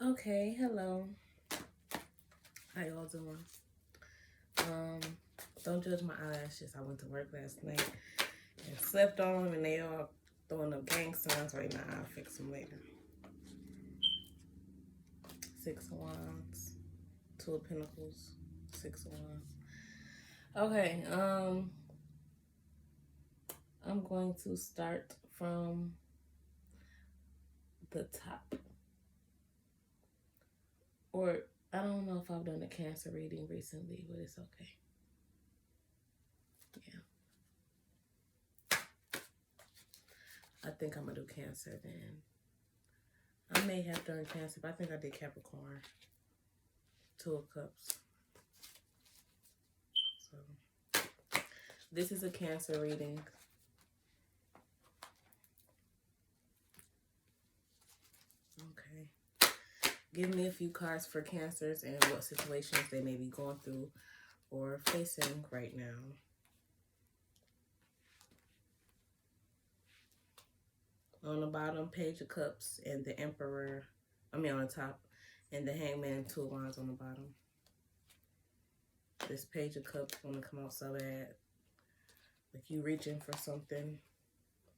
Okay, hello. How y'all doing? Um, don't judge my eyelashes. I went to work last night and slept on them, and they all throwing up gang signs right now. I'll fix them later. Six of Wands, Two of Pentacles, Six of Wands. Okay, I'm going to start from the top. Or I don't know if I've done a Cancer reading recently, but it's okay. Yeah. I think I'm gonna do Cancer then. I may have done Cancer, but I think I did Capricorn. Two of Cups. So this is a Cancer reading. Okay. Give me a few cards for Cancers and what situations they may be going through or facing right now. On the bottom, Page of Cups and the Emperor. On the top. And the Hangman, Two of Wands on the bottom. This Page of Cups want to come out so bad. Like you reaching for something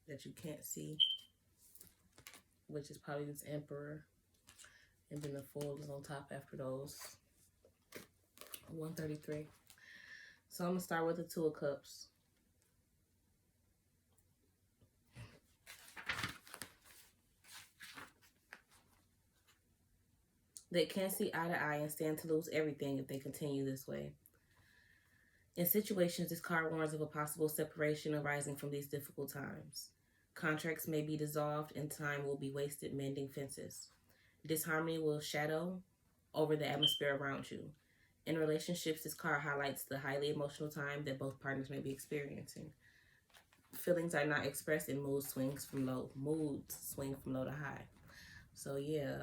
that you can't see. Which is probably this Emperor. And then the Fool is on top after those. 133. So I'm going to start with the Two of Cups. They can't see eye to eye and stand to lose everything if they continue this way. In situations, this card warns of a possible separation arising from these difficult times. Contracts may be dissolved and time will be wasted mending fences. Disharmony will shadow over the atmosphere around you. In relationships, this card highlights the highly emotional time that both partners may be experiencing. Feelings are not expressed and moods swing from low to high. So yeah,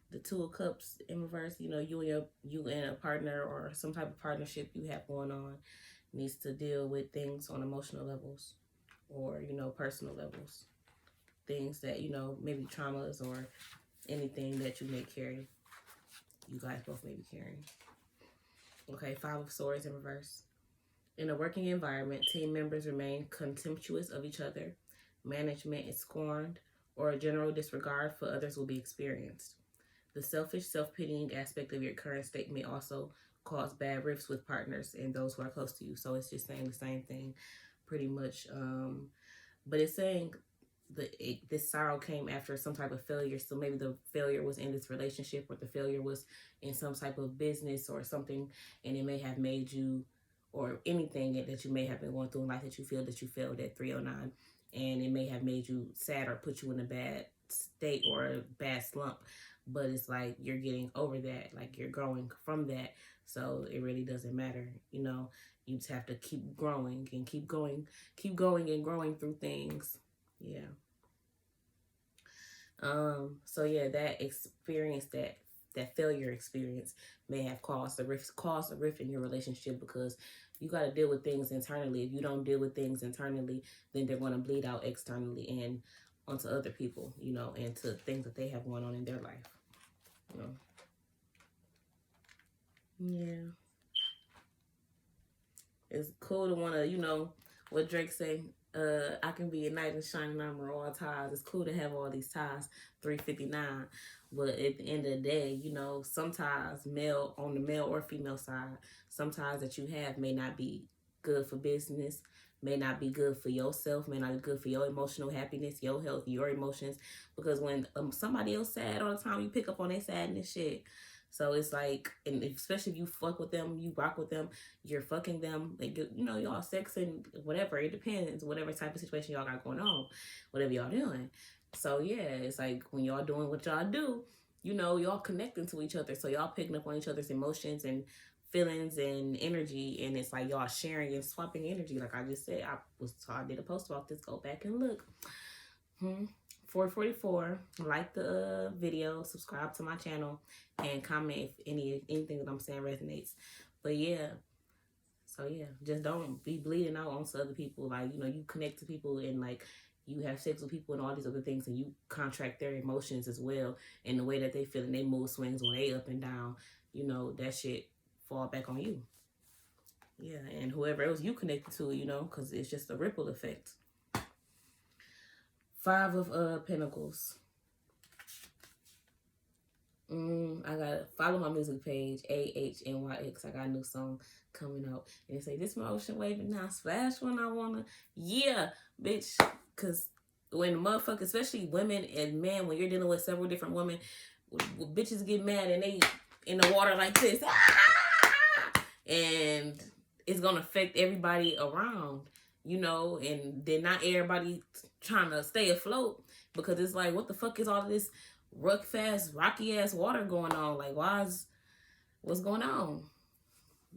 the Two of Cups in reverse, you and a partner or some type of partnership you have going on needs to deal with things on emotional levels or, personal levels. Things that, maybe traumas or anything that you may carry. You guys both may be carrying. Okay, Five of Swords in reverse. In a working environment, team members remain contemptuous of each other. Management is scorned, or a general disregard for others will be experienced. The selfish, self-pitying aspect of your current state may also cause bad rifts with partners and those who are close to you. So it's just saying the same thing pretty much. But it's saying this sorrow came after some type of failure. So maybe the failure was in this relationship or the failure was in some type of business or something. And it may have made you, or anything that you may have been going through in life that you feel that you failed at 309. And it may have made you sad or put you in a bad state or a bad slump. But it's like you're getting over that, like you're growing from that. So it really doesn't matter, You just have to keep growing and keep going and growing through things. Yeah. So yeah, that experience, that failure experience may have caused a rift in your relationship because you got to deal with things internally. If you don't deal with things internally, then they're going to bleed out externally and onto other people, and to things that they have going on in their life. Yeah. It's cool to want to, what Drake say, I can be a knight in shining armor, all ties. It's cool to have all these ties, 359. But at the end of the day, some ties, on the male or female side, some ties that you have may not be good for business, may not be good for yourself, may not be good for your emotional happiness, your health, your emotions. Because when somebody else sad all the time, you pick up on their sadness shit. So it's like, and especially if you fuck with them, you rock with them, you're fucking them, like, y'all sex and whatever, it depends, whatever type of situation y'all got going on, whatever y'all doing. So yeah, it's like when y'all doing what y'all do, y'all connecting to each other. So y'all picking up on each other's emotions and feelings and energy, and it's like y'all sharing and swapping energy. Like I just said, I did a post about this. Go back and look. 444. Like the video, subscribe to my channel, and comment if anything that I'm saying resonates. But yeah. So yeah, just don't be bleeding out onto other people. Like, you connect to people and like you have sex with people and all these other things, and you contract their emotions as well, and the way that they feel and their mood swings when they up and down, you know, that shit fall back on you. Yeah, and whoever else you connected to, you know, because it's just a ripple effect. Five of Pentacles. I gotta follow my music page, AHNYX. I got a new song coming out. And they say, this my ocean waving now, splash when I wanna. Yeah, bitch. Cause when motherfuckers, especially women and men, when you're dealing with several different women, bitches get mad and they in the water like this. And it's gonna affect everybody around, you know, and then not everybody trying to stay afloat, because it's like, what the fuck is all of this rocky ass water going on? Like, what's going on?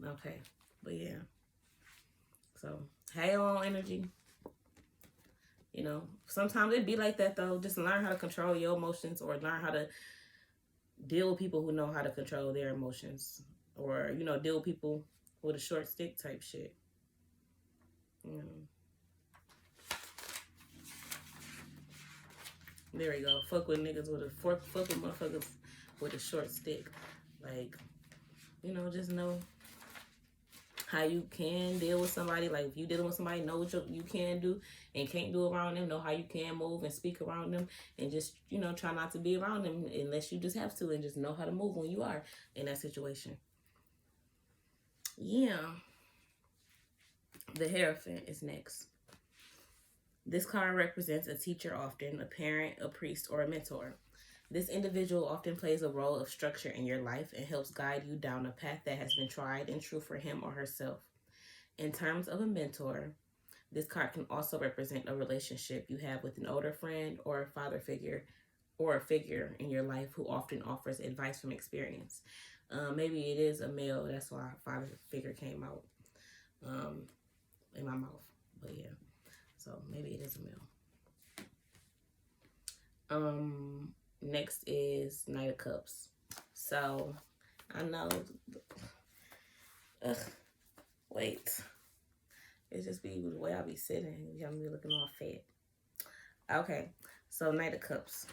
Okay, but yeah. So, hey on energy. You know, sometimes it be like that though. Just learn how to control your emotions, or learn how to deal with people who know how to control their emotions, or, you know, deal with people with a short stick type shit. You know. There we go. Fuck with niggas with a fork. Fuck with motherfuckers with a short stick. Like, you know, just know how you can deal with somebody. Like, if you dealing with somebody, know what you can do and can't do around them. Know how you can move and speak around them, and just, you know, try not to be around them unless you just have to, and just know how to move when you are in that situation. Yeah. The Hierophant is next. This card represents a teacher, often a parent, a priest, or a mentor. This individual often plays a role of structure in your life and helps guide you down a path that has been tried and true for him or herself. In terms of a mentor, this card can also represent a relationship you have with an older friend or a father figure, or a figure in your life who often offers advice from experience. Maybe it is a male. That's why father figure came out in my mouth. But yeah, so maybe it is a male. Next is Knight of Cups. So I know. Wait. It's just be the way I be sitting. Y'all be looking all fat. Okay, so Knight of Cups.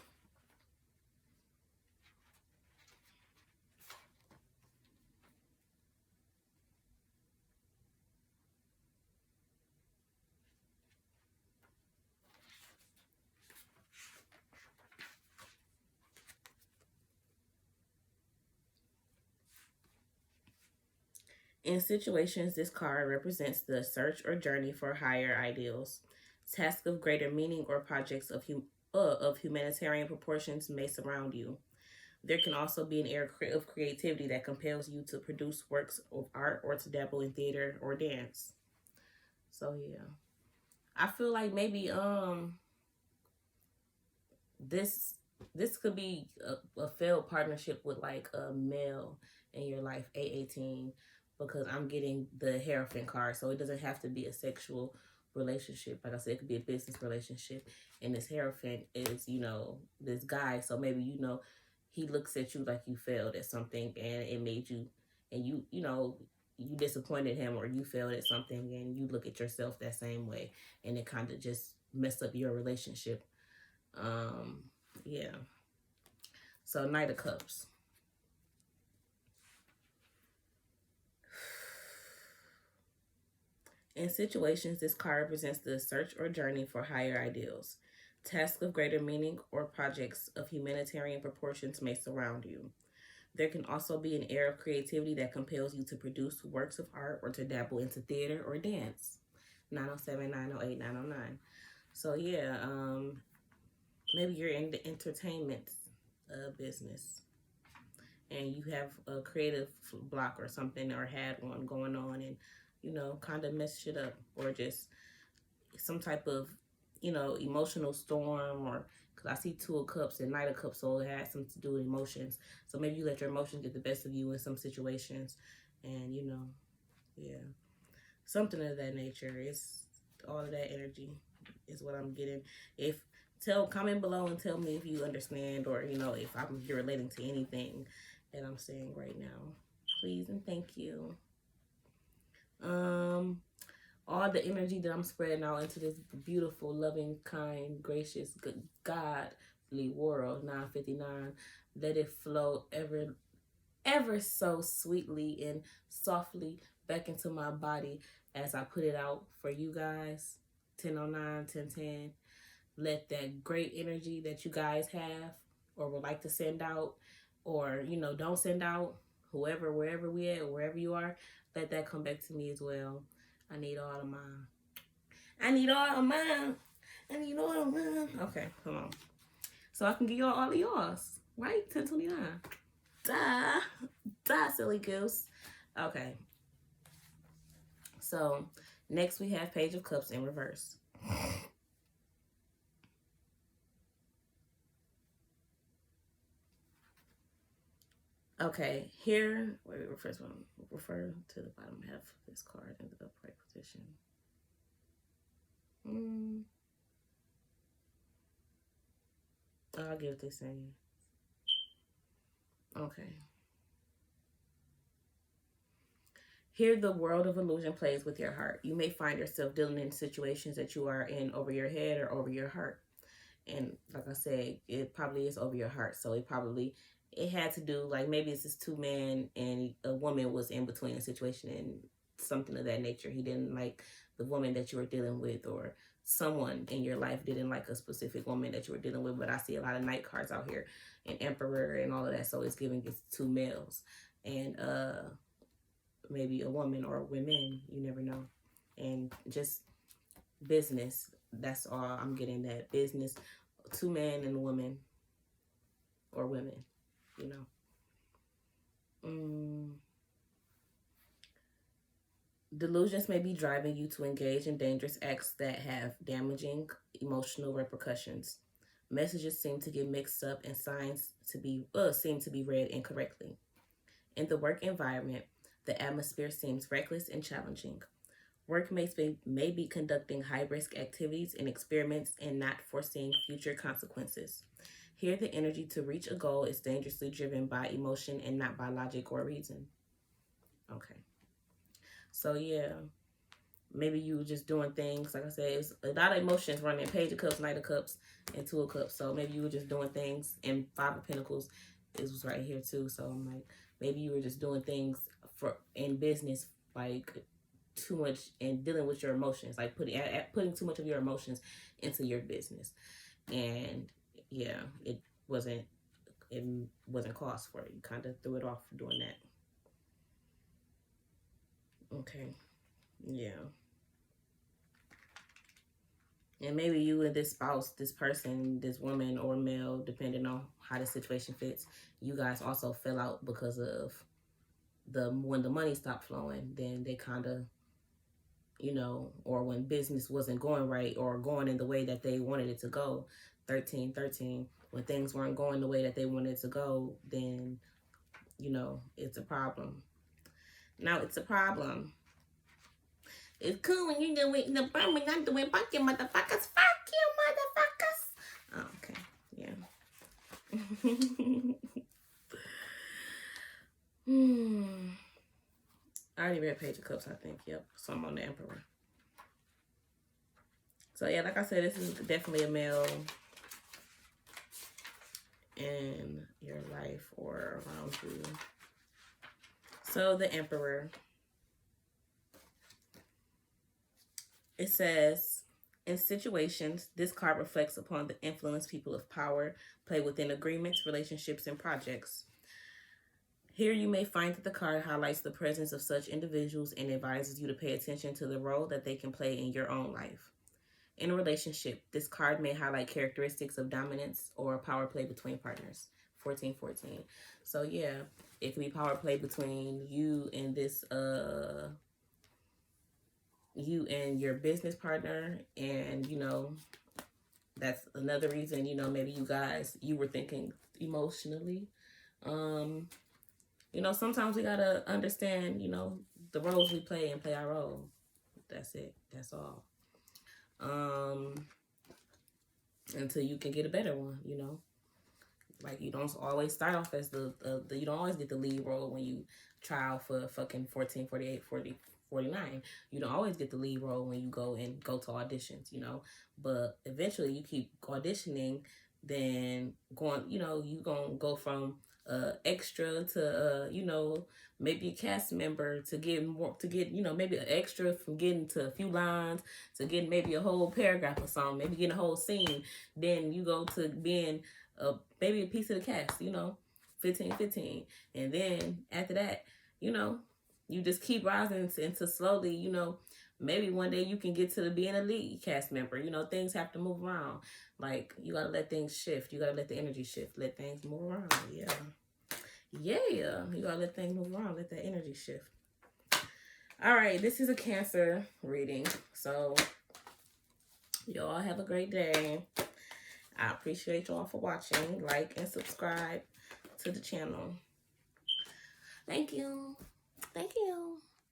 In situations, this card represents the search or journey for higher ideals. Tasks of greater meaning or projects of humanitarian proportions may surround you. There can also be an air of creativity that compels you to produce works of art or to dabble in theater or dance. So yeah, I feel like maybe this could be a failed partnership with like a male in your life, A18, because I'm getting the Hierophant card, so it doesn't have to be a sexual relationship. Like I said, it could be a business relationship, and this Hierophant is, you know, this guy. So maybe, you know, he looks at you like you failed at something, and it made you, and you know, you disappointed him, or you failed at something, and you look at yourself that same way, and it kind of just messed up your relationship. Yeah. So Knight of Cups. In situations, this card represents the search or journey for higher ideals. Tasks of greater meaning or projects of humanitarian proportions may surround you. There can also be an air of creativity that compels you to produce works of art or to dabble into theater or dance. 907, 908, 909. So yeah, maybe you're in the entertainment business, and you have a creative block or something, or had one going on, and, you know, kind of mess shit up, or just some type of, you know, emotional storm, or because I see Two of Cups and Knight of Cups, so it has something to do with emotions. So maybe you let your emotions get the best of you in some situations, and, you know, yeah, something of that nature. It's all of that energy is what I'm getting. If comment below and tell me if you understand, or, you know, if you're relating to anything that I'm saying right now, please and thank you. all the energy that I'm spreading out into this beautiful, loving, kind, gracious, good, godly world, 959, let it flow ever so sweetly and softly back into my body as I put it out for you guys. 1009, 1010. Let that great energy that you guys have or would like to send out, or don't send out, whoever, wherever we at, wherever you are, let that come back to me as well. I need all of mine. I need all of mine. I need all of mine. Okay, come on. So I can give y'all all of yours, right? 1029. Duh, silly goose. Okay. So next we have Page of Cups in reverse. Okay, here, wait, first one, refer to the bottom half of this card in the upright position. I'll give this in. Okay. Here, the world of illusion plays with your heart. You may find yourself dealing in situations that you are in over your head or over your heart. And like I said, it probably is over your heart. So it had to do, like, maybe it's just two men and a woman was in between a situation and something of that nature. He didn't like the woman that you were dealing with, or someone in your life didn't like a specific woman that you were dealing with. But I see a lot of knight cards out here and emperor and all of that. So it's giving it's two males and maybe a woman or women, you never know. And just business, that's all I'm getting, that business, two men and a woman or women, Delusions may be driving you to engage in dangerous acts that have damaging emotional repercussions. Messages seem to get mixed up and signs seem to be read incorrectly. In the work environment, the atmosphere seems reckless and challenging. Work may be conducting high-risk activities and experiments and not foreseeing future consequences. Here, the energy to reach a goal is dangerously driven by emotion and not by logic or reason. Okay. So, yeah, maybe you were just doing things, like I said, it's a lot of emotions running, Page of Cups, Knight of Cups, and Two of Cups. So maybe you were just doing things, and Five of Pentacles was right here too. So I'm like, maybe you were just doing things in business, like too much, and dealing with your emotions, like putting too much of your emotions into your business. And yeah, it wasn't cause for it. You kind of threw it off for doing that. Okay. Yeah. And maybe you and this spouse, this person, this woman or male, depending on how the situation fits, you guys also fell out because of when the money stopped flowing. Then they kind of, or when business wasn't going right or going in the way that they wanted it to go. 1313, when things weren't going the way that they wanted it to go, then it's a problem. Now it's a problem. It's cool when you're doing the burn, we're not doing fuck you motherfuckers. Fuck you motherfuckers. Oh, okay. Yeah. I already read Page of Cups, I think. Yep. So I'm on the Emperor. So yeah, like I said, this is definitely a male in your life or around you. So the Emperor. It says, in situations, this card reflects upon the influence people of power play within agreements, relationships, and projects. Here you may find that the card highlights the presence of such individuals and advises you to pay attention to the role that they can play in your own life. In a relationship, this card may highlight characteristics of dominance or power play between partners. 1414. So yeah, it could be power play between you and this you and your business partner, and that's another reason, maybe you were thinking emotionally. Sometimes we gotta understand, the roles we play and play our role. That's it. That's all. Until you can get a better one, like you don't always start off as you don't always get the lead role when you try out for fucking 14, 48, 40, 49. You don't always get the lead role when you go to auditions, you know, but eventually you keep auditioning, then going, you know, you gonna go from extra to you know, maybe a cast member, to get more, to get, you know, maybe an extra, from getting to a few lines to getting maybe a whole paragraph or something, maybe getting a whole scene. Then you go to being maybe a piece of the cast, you know, 15. And then after that, you know, you just keep rising into slowly, you know, maybe one day you can get to being a lead cast member. You know, things have to move around. Like, you gotta let things shift. You gotta let the energy shift. Let things move around. Yeah. You gotta let things move around. Let that energy shift. All right, this is a Cancer reading. So, y'all have a great day. I appreciate y'all for watching. Like and subscribe to the channel. Thank you. Thank you.